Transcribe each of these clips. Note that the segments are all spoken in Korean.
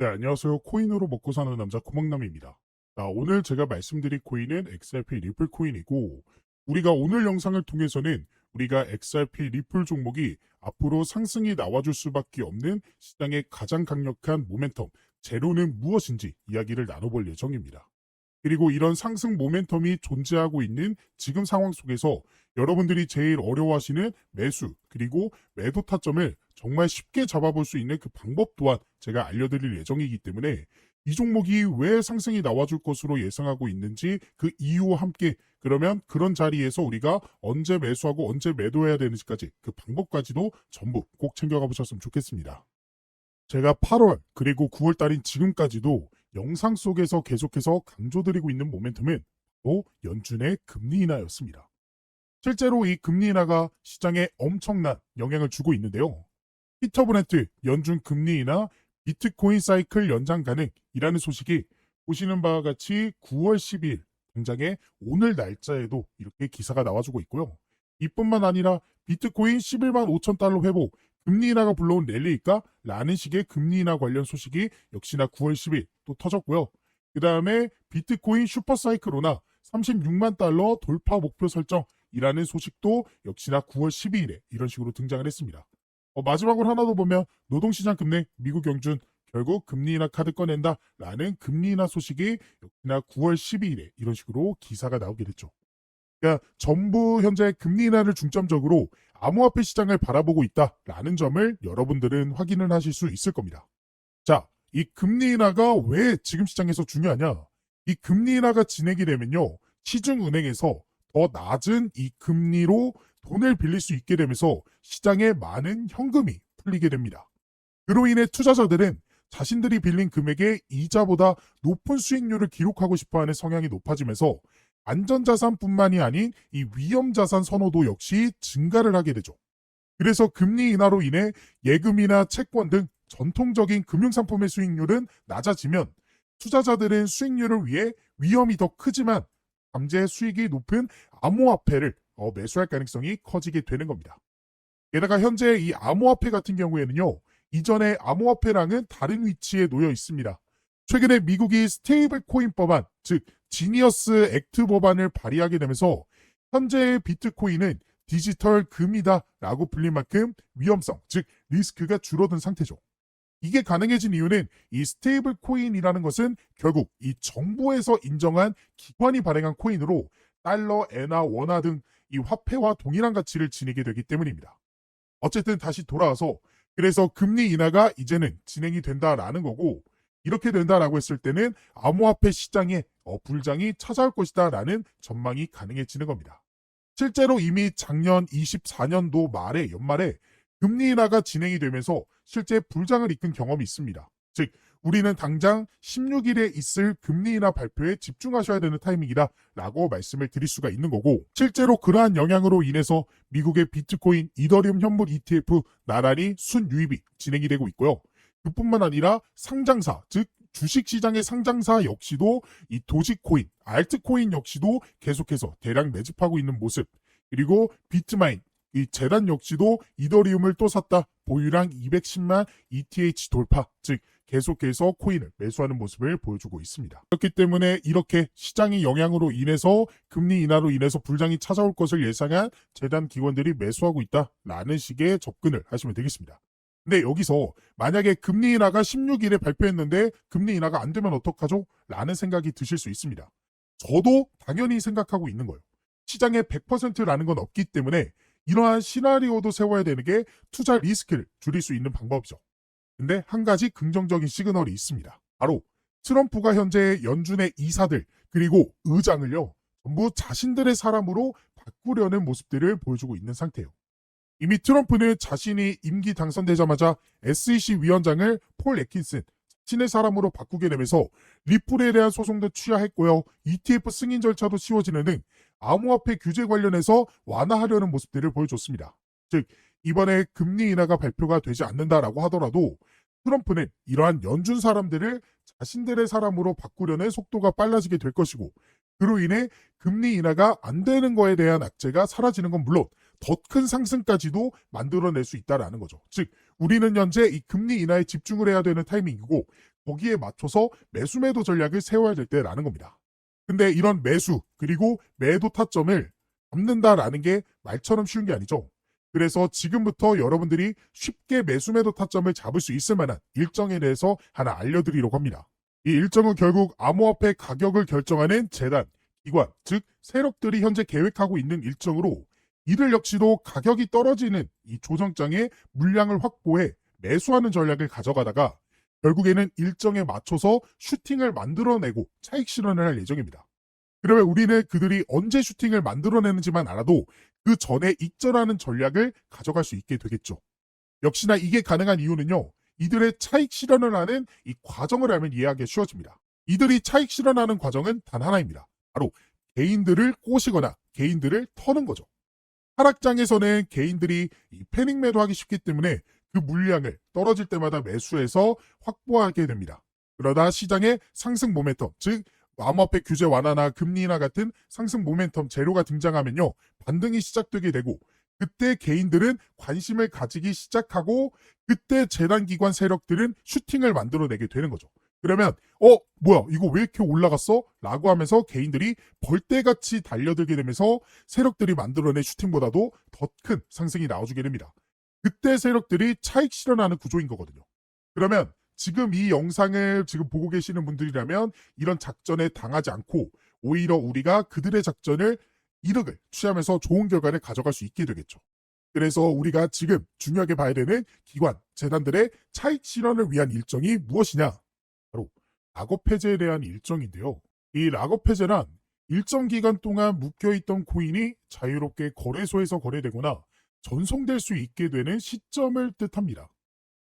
네, 안녕하세요. 코인으로 먹고 사는 남자 코막남입니다. 자, 오늘 제가 말씀드릴 코인은 XRP 리플 코인이고, 우리가 오늘 영상을 통해서는 우리가 XRP 리플 종목이 앞으로 상승이 나와줄 수밖에 없는 시장의 가장 강력한 모멘텀, 재료는 무엇인지 이야기를 나눠볼 예정입니다. 그리고 이런 상승 모멘텀이 존재하고 있는 지금 상황 속에서 여러분들이 제일 어려워하시는 매수 그리고 매도 타점을 정말 쉽게 잡아볼 수 있는 그 방법 또한 제가 알려드릴 예정이기 때문에 이 종목이 왜 상승이 나와줄 것으로 예상하고 있는지 그 이유와 함께 그러면 그런 자리에서 우리가 언제 매수하고 언제 매도해야 되는지까지 그 방법까지도 전부 꼭 챙겨가 보셨으면 좋겠습니다. 제가 8월 그리고 9월 달인 지금까지도 영상 속에서 계속해서 강조드리고 있는 모멘텀은 또 연준의 금리 인하였습니다. 실제로 이 금리 인하가 시장에 엄청난 영향을 주고 있는데요. 피터 브렌트 연준 금리 인하 비트코인 사이클 연장 가능이라는 소식이 보시는 바와 같이 9월 12일 당장에 오늘 날짜에도 이렇게 기사가 나와주고 있고요. 이뿐만 아니라 비트코인 11만 5천 달러 회복 금리 인하가 불러온 랠리일까? 라는 식의 금리 인하 관련 소식이 역시나 9월 10일 또 터졌고요. 그 다음에 비트코인 슈퍼사이클로나 36만 달러 돌파 목표 설정이라는 소식도 역시나 9월 12일에 이런 식으로 등장을 했습니다. 마지막으로 하나 더 보면 노동시장 급등 미국 연준 결국 금리 인하 카드 꺼낸다라는 금리 인하 소식이 역시나 9월 12일에 이런 식으로 기사가 나오게 됐죠. 그러니까 전부 현재 금리 인하를 중점적으로 암호화폐 시장을 바라보고 있다라는 점을 여러분들은 확인을 하실 수 있을 겁니다. 자, 이 금리 인하가 왜 지금 시장에서 중요하냐? 이 금리 인하가 진행이 되면요. 시중은행에서 더 낮은 이 금리로 돈을 빌릴 수 있게 되면서 시장에 많은 현금이 풀리게 됩니다. 그로 인해 투자자들은 자신들이 빌린 금액의 이자보다 높은 수익률을 기록하고 싶어하는 성향이 높아지면서 안전자산뿐만이 아닌 이 위험자산 선호도 역시 증가를 하게 되죠. 그래서 금리 인하로 인해 예금이나 채권 등 전통적인 금융상품의 수익률은 낮아지면 투자자들은 수익률을 위해 위험이 더 크지만 잠재 수익이 높은 암호화폐를 매수할 가능성이 커지게 되는 겁니다. 게다가 현재 이 암호화폐 같은 경우에는요. 이전에 암호화폐랑은 다른 위치에 놓여 있습니다. 최근에 미국이 스테이블 코인 법안, 즉 지니어스 액트 법안을 발의하게 되면서 현재의 비트코인은 디지털 금이다라고 불릴 만큼 위험성, 즉 리스크가 줄어든 상태죠. 이게 가능해진 이유는 이 스테이블 코인이라는 것은 결국 이 정부에서 인정한 기관이 발행한 코인으로 달러, 엔화, 원화 등 이 화폐와 동일한 가치를 지니게 되기 때문입니다. 어쨌든 다시 돌아와서 그래서 금리 인하가 이제는 진행이 된다라는 거고 이렇게 된다라고 했을 때는 암호화폐 시장에 불장이 찾아올 것이다라는 전망이 가능해지는 겁니다. 실제로 이미 작년 24년도 말에 연말에 금리 인하가 진행이 되면서 실제 불장을 이끈 경험이 있습니다. 즉 우리는 당장 16일에 있을 금리 인하 발표에 집중하셔야 되는 타이밍이다 라고 말씀을 드릴 수가 있는 거고 실제로 그러한 영향으로 인해서 미국의 비트코인, 이더리움 현물 ETF 나란히 순유입이 진행이 되고 있고요. 그뿐만 아니라 상장사, 즉 주식시장의 상장사 역시도 이 도지코인, 알트코인 역시도 계속해서 대량 매집하고 있는 모습 그리고 비트마인, 이 재단 역시도 이더리움을 또 샀다. 보유량 210만 ETH 돌파, 즉 계속해서 코인을 매수하는 모습을 보여주고 있습니다. 그렇기 때문에 이렇게 시장의 영향으로 인해서 금리 인하로 인해서 불장이 찾아올 것을 예상한 재단 기관들이 매수하고 있다라는 식의 접근을 하시면 되겠습니다. 근데 여기서 만약에 금리 인하가 16일에 발표했는데 금리 인하가 안 되면 어떡하죠? 라는 생각이 드실 수 있습니다. 저도 당연히 생각하고 있는 거예요. 시장에 100%라는 건 없기 때문에 이러한 시나리오도 세워야 되는 게 투자 리스크를 줄일 수 있는 방법이죠. 근데 한 가지 긍정적인 시그널이 있습니다. 바로 트럼프가 현재 연준의 이사들 그리고 의장을요 전부 자신들의 사람으로 바꾸려는 모습들을 보여주고 있는 상태예요. 이미 트럼프는 자신이 임기 당선되자마자 SEC 위원장을 폴 애킨슨 자신의 사람으로 바꾸게 되면서 리플에 대한 소송도 취하했고요. ETF 승인 절차도 쉬워지는 등 암호화폐 규제 관련해서 완화하려는 모습들을 보여줬습니다. 즉 이번에 금리 인하가 발표가 되지 않는다라고 하더라도 트럼프는 이러한 연준 사람들을 자신들의 사람으로 바꾸려는 속도가 빨라지게 될 것이고 그로 인해 금리 인하가 안 되는 거에 대한 악재가 사라지는 건 물론 더 큰 상승까지도 만들어낼 수 있다라는 거죠. 즉 우리는 현재 이 금리 인하에 집중을 해야 되는 타이밍이고 거기에 맞춰서 매수 매도 전략을 세워야 될 때라는 겁니다. 근데 이런 매수 그리고 매도 타점을 잡는다라는 게 말처럼 쉬운 게 아니죠. 그래서 지금부터 여러분들이 쉽게 매수 매도 타점을 잡을 수 있을 만한 일정에 대해서 하나 알려드리려고 합니다. 이 일정은 결국 암호화폐 가격을 결정하는 재단, 기관, 즉 세력들이 현재 계획하고 있는 일정으로 이들 역시도 가격이 떨어지는 이 조정장의 물량을 확보해 매수하는 전략을 가져가다가 결국에는 일정에 맞춰서 슈팅을 만들어내고 차익 실현을 할 예정입니다. 그러면 우리는 그들이 언제 슈팅을 만들어내는지만 알아도 그 전에 익절하는 전략을 가져갈 수 있게 되겠죠. 역시나 이게 가능한 이유는요. 이들의 차익 실현을 하는 이 과정을 알면 이해하기 쉬워집니다. 이들이 차익 실현하는 과정은 단 하나입니다. 바로 개인들을 꼬시거나 개인들을 터는 거죠. 하락장에서는 개인들이 이 패닉 매도하기 쉽기 때문에 그 물량을 떨어질 때마다 매수해서 확보하게 됩니다. 그러다 시장의 상승 모멘텀, 즉 암호화폐 규제 완화나 금리 인하 같은 상승 모멘텀 재료가 등장하면요. 반등이 시작되게 되고 그때 개인들은 관심을 가지기 시작하고 그때 재단기관 세력들은 슈팅을 만들어내게 되는 거죠. 그러면 뭐야 이거 왜 이렇게 올라갔어? 라고 하면서 개인들이 벌떼같이 달려들게 되면서 세력들이 만들어낸 슈팅보다도 더 큰 상승이 나와주게 됩니다. 그때 세력들이 차익 실현하는 구조인 거거든요. 그러면 지금 이 영상을 지금 보고 계시는 분들이라면 이런 작전에 당하지 않고 오히려 우리가 그들의 작전을 이득을 취하면서 좋은 결과를 가져갈 수 있게 되겠죠. 그래서 우리가 지금 중요하게 봐야 되는 기관, 재단들의 차익 실현을 위한 일정이 무엇이냐? 바로 락업 해제에 대한 일정인데요. 이 락업 해제란 일정 기간 동안 묶여있던 코인이 자유롭게 거래소에서 거래되거나 전송될 수 있게 되는 시점을 뜻합니다.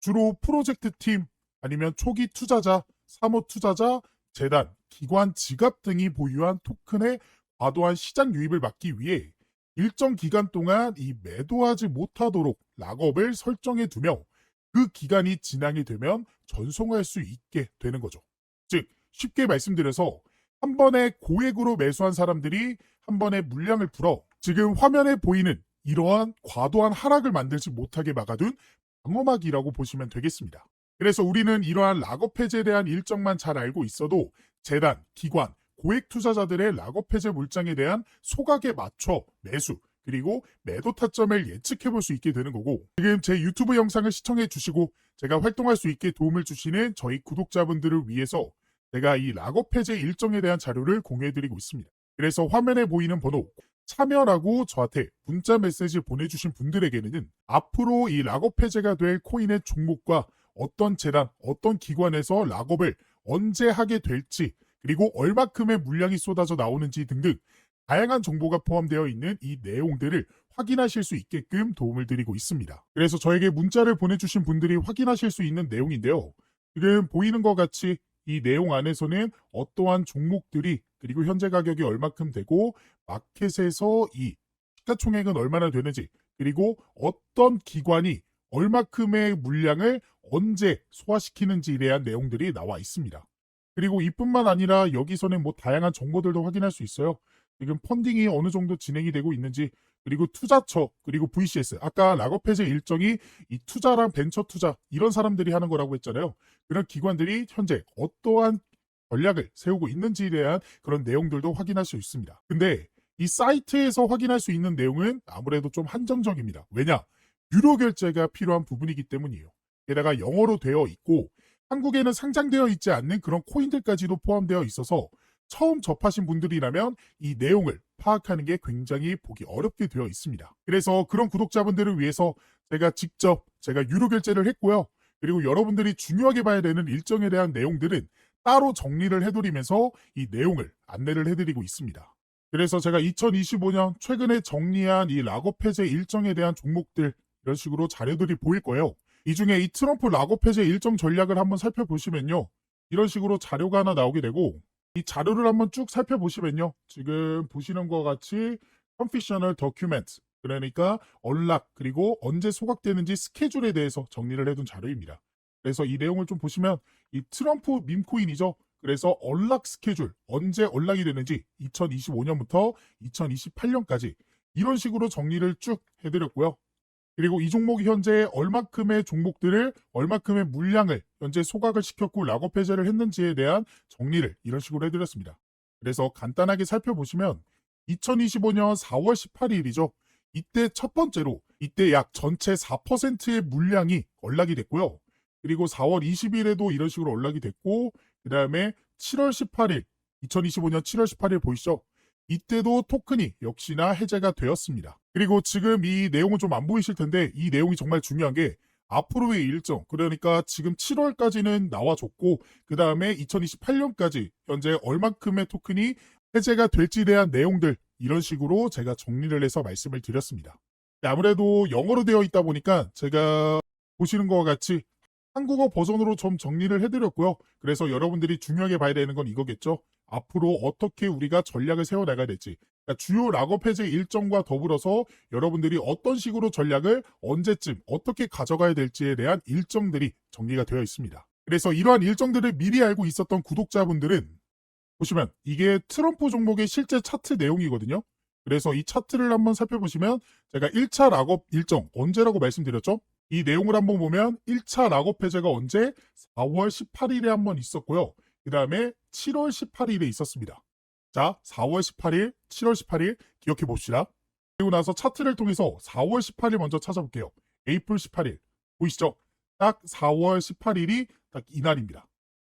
주로 프로젝트 팀 아니면 초기 투자자, 사모 투자자, 재단, 기관 지갑 등이 보유한 토큰의 과도한 시장 유입을 막기 위해 일정 기간 동안 이 매도하지 못하도록 락업을 설정해 두며 그 기간이 지나게 되면 전송할 수 있게 되는 거죠. 즉 쉽게 말씀드려서 한 번에 고액으로 매수한 사람들이 한 번에 물량을 풀어 지금 화면에 보이는 이러한 과도한 하락을 만들지 못하게 막아둔 방어막이라고 보시면 되겠습니다. 그래서 우리는 이러한 락업 해제에 대한 일정만 잘 알고 있어도 재단, 기관, 고액 투자자들의 락업 해제 물량에 대한 소각에 맞춰 매수 그리고 매도 타점을 예측해 볼 수 있게 되는 거고 지금 제 유튜브 영상을 시청해 주시고 제가 활동할 수 있게 도움을 주시는 저희 구독자분들을 위해서 제가 이 락업 해제 일정에 대한 자료를 공유해 드리고 있습니다. 그래서 화면에 보이는 번호 참여라고 저한테 문자 메시지 보내주신 분들에게는 앞으로 이 락업 해제가 될 코인의 종목과 어떤 재단, 어떤 기관에서 락업을 언제 하게 될지 그리고 얼마큼의 물량이 쏟아져 나오는지 등등 다양한 정보가 포함되어 있는 이 내용들을 확인하실 수 있게끔 도움을 드리고 있습니다. 그래서 저에게 문자를 보내주신 분들이 확인하실 수 있는 내용인데요. 지금 보이는 것 같이 이 내용 안에서는 어떠한 종목들이 그리고 현재 가격이 얼마큼 되고 마켓에서 이 시가총액은 얼마나 되는지 그리고 어떤 기관이 얼마큼의 물량을 언제 소화시키는지에 대한 내용들이 나와 있습니다. 그리고 이뿐만 아니라 여기서는 뭐 다양한 정보들도 확인할 수 있어요. 지금 펀딩이 어느 정도 진행이 되고 있는지 그리고 투자처 그리고 VCS 아까 락업 해제 일정이 이 투자랑 벤처 투자 이런 사람들이 하는 거라고 했잖아요. 그런 기관들이 현재 어떠한 전략을 세우고 있는지에 대한 그런 내용들도 확인할 수 있습니다. 근데 이 사이트에서 확인할 수 있는 내용은 아무래도 좀 한정적입니다. 왜냐? 유료 결제가 필요한 부분이기 때문이에요. 게다가 영어로 되어 있고 한국에는 상장되어 있지 않는 그런 코인들까지도 포함되어 있어서 처음 접하신 분들이라면 이 내용을 파악하는 게 굉장히 보기 어렵게 되어 있습니다. 그래서 그런 구독자분들을 위해서 제가 유료 결제를 했고요. 그리고 여러분들이 중요하게 봐야 되는 일정에 대한 내용들은 따로 정리를 해드리면서 이 내용을 안내를 해드리고 있습니다. 그래서 제가 2025년 최근에 정리한 이 락업 해제 일정에 대한 종목들 이런 식으로 자료들이 보일 거예요. 이 중에 이 트럼프 락업 해제 일정 전략을 한번 살펴보시면요. 이런 식으로 자료가 하나 나오게 되고 이 자료를 한번 쭉 살펴보시면요. 지금 보시는 것과 같이 Confessional Document 그러니까 언락 그리고 언제 소각되는지 스케줄에 대해서 정리를 해둔 자료입니다. 그래서 이 내용을 좀 보시면 이 트럼프 밈코인이죠. 그래서 언락 스케줄 언제 언락이 되는지 2025년부터 2028년까지 이런 식으로 정리를 쭉 해드렸고요. 그리고 이 종목이 현재 얼마큼의 종목들을 얼마큼의 물량을 현재 소각을 시켰고 락업 해제를 했는지에 대한 정리를 이런 식으로 해드렸습니다. 그래서 간단하게 살펴보시면 2025년 4월 18일이죠. 이때 첫 번째로 이때 약 전체 4%의 물량이 언락이 됐고요. 그리고 4월 20일에도 이런 식으로 언락이 됐고 그 다음에 7월 18일 2025년 7월 18일 보이시죠? 이때도 토큰이 역시나 해제가 되었습니다. 그리고 지금 이 내용은 좀 안 보이실 텐데 이 내용이 정말 중요한 게 앞으로의 일정, 그러니까 지금 7월까지는 나와줬고 그 다음에 2028년까지 현재 얼만큼의 토큰이 해제가 될지에 대한 내용들 이런 식으로 제가 정리를 해서 말씀을 드렸습니다. 아무래도 영어로 되어 있다 보니까 제가 보시는 것과 같이 한국어 버전으로 좀 정리를 해드렸고요. 그래서 여러분들이 중요하게 봐야 되는 건 이거겠죠. 앞으로 어떻게 우리가 전략을 세워나가야 될지, 그러니까 주요 락업 해제 일정과 더불어서 여러분들이 어떤 식으로 전략을 언제쯤 어떻게 가져가야 될지에 대한 일정들이 정리가 되어 있습니다. 그래서 이러한 일정들을 미리 알고 있었던 구독자분들은 보시면 이게 트럼프 종목의 실제 차트 내용이거든요. 그래서 이 차트를 한번 살펴보시면 제가 1차 락업 일정 언제라고 말씀드렸죠? 이 내용을 한번 보면 1차 락업 해제가 언제? 4월 18일에 한번 있었고요. 그 다음에 7월 18일에 있었습니다. 자, 4월 18일, 7월 18일 기억해 봅시다. 그리고 나서 차트를 통해서 4월 18일 먼저 찾아볼게요. 에이플 18일 보이시죠? 딱 4월 18일이 딱 이날입니다.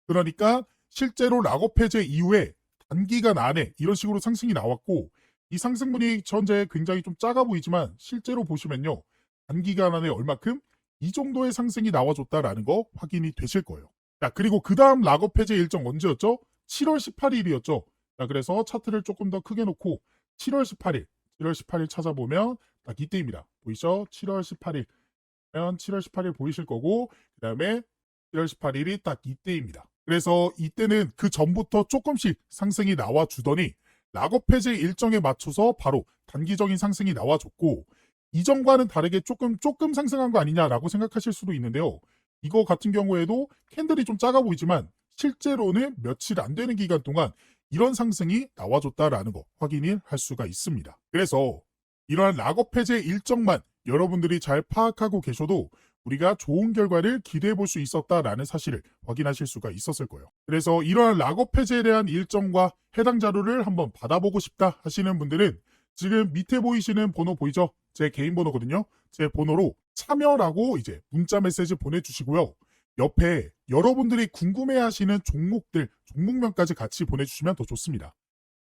그러니까 실제로 락업 해제 이후에 단기간 안에 이런 식으로 상승이 나왔고 이 상승분이 현재 굉장히 좀 작아 보이지만 실제로 보시면요. 단기간 안에 얼마큼? 이 정도의 상승이 나와줬다라는 거 확인이 되실 거예요. 자, 그리고 그 다음 락업 해제 일정 언제였죠? 7월 18일이었죠. 자, 그래서 차트를 조금 더 크게 놓고 7월 18일 찾아보면 딱 이때입니다. 보이죠? 7월 18일. 7월 18일 보이실 거고 그 다음에 7월 18일이 딱 이때입니다. 그래서 이때는 그 전부터 조금씩 상승이 나와주더니 락업 해제 일정에 맞춰서 바로 단기적인 상승이 나와줬고 이전과는 다르게 조금 상승한 거 아니냐라고 생각하실 수도 있는데요. 이거 같은 경우에도 캔들이 좀 작아 보이지만 실제로는 며칠 안 되는 기간 동안 이런 상승이 나와줬다라는 거 확인을 할 수가 있습니다. 그래서 이러한 락업 해제 일정만 여러분들이 잘 파악하고 계셔도 우리가 좋은 결과를 기대해 볼 수 있었다라는 사실을 확인하실 수가 있었을 거예요. 그래서 이러한 락업 해제에 대한 일정과 해당 자료를 한번 받아보고 싶다 하시는 분들은 지금 밑에 보이시는 번호 보이죠? 제 개인 번호거든요. 제 번호로 참여라고 이제 문자 메시지 보내주시고요. 옆에 여러분들이 궁금해하시는 종목들, 종목명까지 같이 보내주시면 더 좋습니다.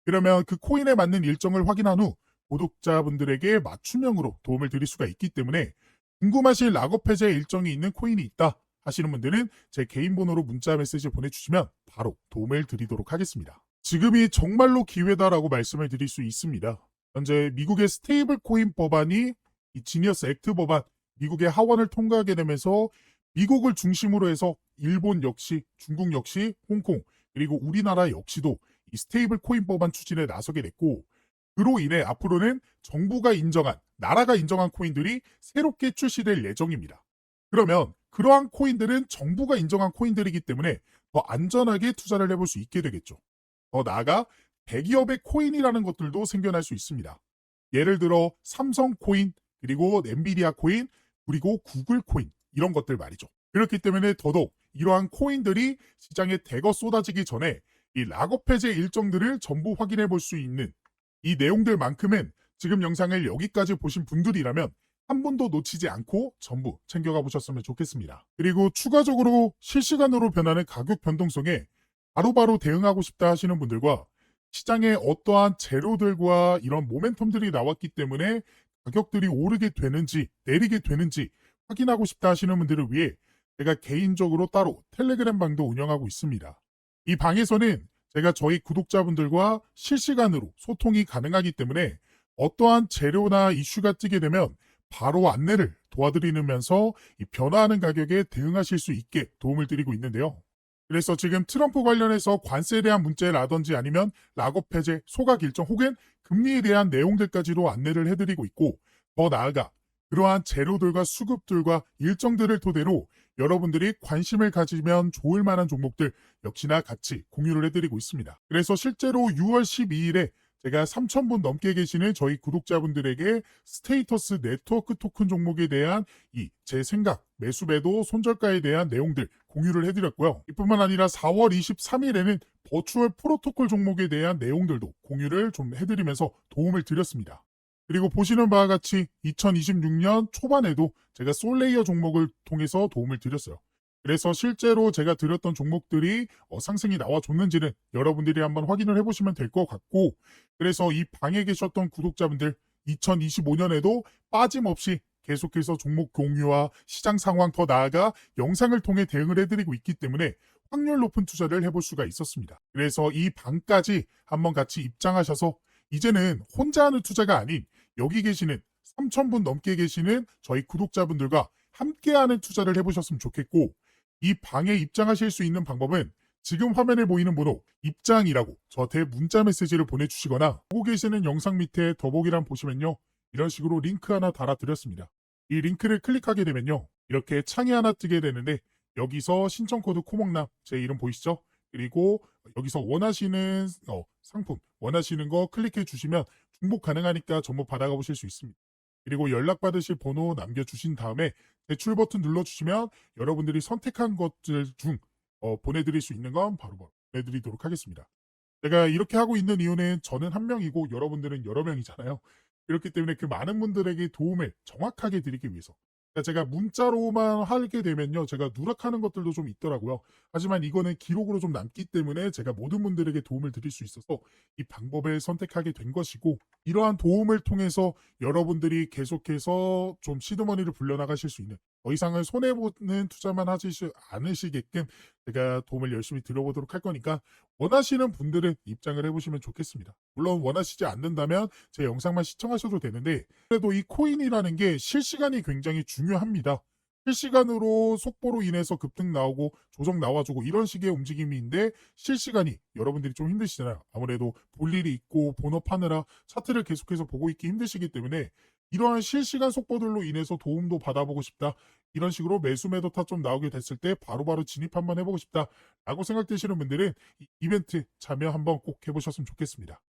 그러면 그 코인에 맞는 일정을 확인한 후 구독자분들에게 맞춤형으로 도움을 드릴 수가 있기 때문에 궁금하신 락업 해제 일정이 있는 코인이 있다 하시는 분들은 제 개인 번호로 문자 메시지 보내주시면 바로 도움을 드리도록 하겠습니다. 지금이 정말로 기회다라고 말씀을 드릴 수 있습니다. 현재 미국의 스테이블 코인 법안이 이 지니어스 액트 법안, 미국의 하원을 통과하게 되면서 미국을 중심으로 해서 일본 역시, 중국 역시, 홍콩, 그리고 우리나라 역시도 이 스테이블 코인 법안 추진에 나서게 됐고 그로 인해 앞으로는 정부가 인정한, 나라가 인정한 코인들이 새롭게 출시될 예정입니다. 그러면 그러한 코인들은 정부가 인정한 코인들이기 때문에 더 안전하게 투자를 해볼 수 있게 되겠죠. 더 나아가 대기업의 코인이라는 것들도 생겨날 수 있습니다. 예를 들어 삼성 코인, 그리고 엔비디아 코인, 그리고 구글 코인 이런 것들 말이죠. 그렇기 때문에 더더욱 이러한 코인들이 시장에 대거 쏟아지기 전에 이 락업 해제 일정들을 전부 확인해 볼 수 있는 이 내용들만큼은 지금 영상을 여기까지 보신 분들이라면 한 번도 놓치지 않고 전부 챙겨가 보셨으면 좋겠습니다. 그리고 추가적으로 실시간으로 변하는 가격 변동성에 바로바로 대응하고 싶다 하시는 분들과 시장에 어떠한 재료들과 이런 모멘텀들이 나왔기 때문에 가격들이 오르게 되는지 내리게 되는지 확인하고 싶다 하시는 분들을 위해 제가 개인적으로 따로 텔레그램 방도 운영하고 있습니다. 이 방에서는 제가 저희 구독자분들과 실시간으로 소통이 가능하기 때문에 어떠한 재료나 이슈가 뜨게 되면 바로 안내를 도와드리면서 이 변화하는 가격에 대응하실 수 있게 도움을 드리고 있는데요. 그래서 지금 트럼프 관련해서 관세에 대한 문제라든지 아니면 락업 해제, 소각 일정 혹은 금리에 대한 내용들까지도 안내를 해드리고 있고 더 나아가 그러한 재료들과 수급들과 일정들을 토대로 여러분들이 관심을 가지면 좋을 만한 종목들 역시나 같이 공유를 해드리고 있습니다. 그래서 실제로 6월 12일에 제가 3,000분 넘게 계시는 저희 구독자분들에게 스테이터스 네트워크 토큰 종목에 대한 제 생각, 매수매도 손절가에 대한 내용들 공유를 해드렸고요. 이뿐만 아니라 4월 23일에는 버추얼 프로토콜 종목에 대한 내용들도 공유를 좀 해드리면서 도움을 드렸습니다. 그리고 보시는 바와 같이 2026년 초반에도 제가 솔레이어 종목을 통해서 도움을 드렸어요. 그래서 실제로 제가 드렸던 종목들이 상승이 나와줬는지는 여러분들이 한번 확인을 해보시면 될 것 같고, 그래서 이 방에 계셨던 구독자분들 2025년에도 빠짐없이 계속해서 종목 공유와 시장 상황 더 나아가 영상을 통해 대응을 해드리고 있기 때문에 확률 높은 투자를 해볼 수가 있었습니다. 그래서 이 방까지 한번 같이 입장하셔서 이제는 혼자 하는 투자가 아닌 여기 계시는 3,000분 넘게 계시는 저희 구독자분들과 함께하는 투자를 해보셨으면 좋겠고, 이 방에 입장하실 수 있는 방법은 지금 화면에 보이는 번호 입장이라고 저한테 문자 메시지를 보내주시거나 보고 계시는 영상 밑에 더보기란 보시면요, 이런 식으로 링크 하나 달아드렸습니다. 이 링크를 클릭하게 되면요, 이렇게 창이 하나 뜨게 되는데 여기서 신청코드 코목남 제 이름 보이시죠? 그리고 여기서 원하시는 상품 원하시는 거 클릭해 주시면 중복 가능하니까 전부 받아가 보실 수 있습니다. 그리고 연락받으실 번호 남겨주신 다음에 대출 버튼 눌러주시면 여러분들이 선택한 것들 중 보내드릴 수 있는 건 바로 보내드리도록 하겠습니다. 제가 이렇게 하고 있는 이유는 저는 한 명이고 여러분들은 여러 명이잖아요. 그렇기 때문에 그 많은 분들에게 도움을 정확하게 드리기 위해서. 그러니까 제가 문자로만 하게 되면요, 제가 누락하는 것들도 좀 있더라고요. 하지만 이거는 기록으로 좀 남기 때문에 제가 모든 분들에게 도움을 드릴 수 있어서 이 방법을 선택하게 된 것이고, 이러한 도움을 통해서 여러분들이 계속해서 좀 시드머니를 불려나가실 수 있는, 더 이상은 손해보는 투자만 하지 않으시게끔 제가 도움을 열심히 드려보도록 할 거니까 원하시는 분들은 입장을 해보시면 좋겠습니다. 물론 원하시지 않는다면 제 영상만 시청하셔도 되는데, 그래도 이 코인이라는 게 실시간이 굉장히 중요합니다. 실시간으로 속보로 인해서 급등 나오고 조정 나와주고 이런 식의 움직임인데, 실시간이 여러분들이 좀 힘드시잖아요. 아무래도 볼 일이 있고 본업하느라 차트를 계속해서 보고 있기 힘드시기 때문에 이러한 실시간 속보들로 인해서 도움도 받아보고 싶다, 이런 식으로 매수 매도타 좀 나오게 됐을 때 바로바로 진입 한번 해보고 싶다 라고 생각되시는 분들은 이 이벤트 참여 한번 꼭 해보셨으면 좋겠습니다.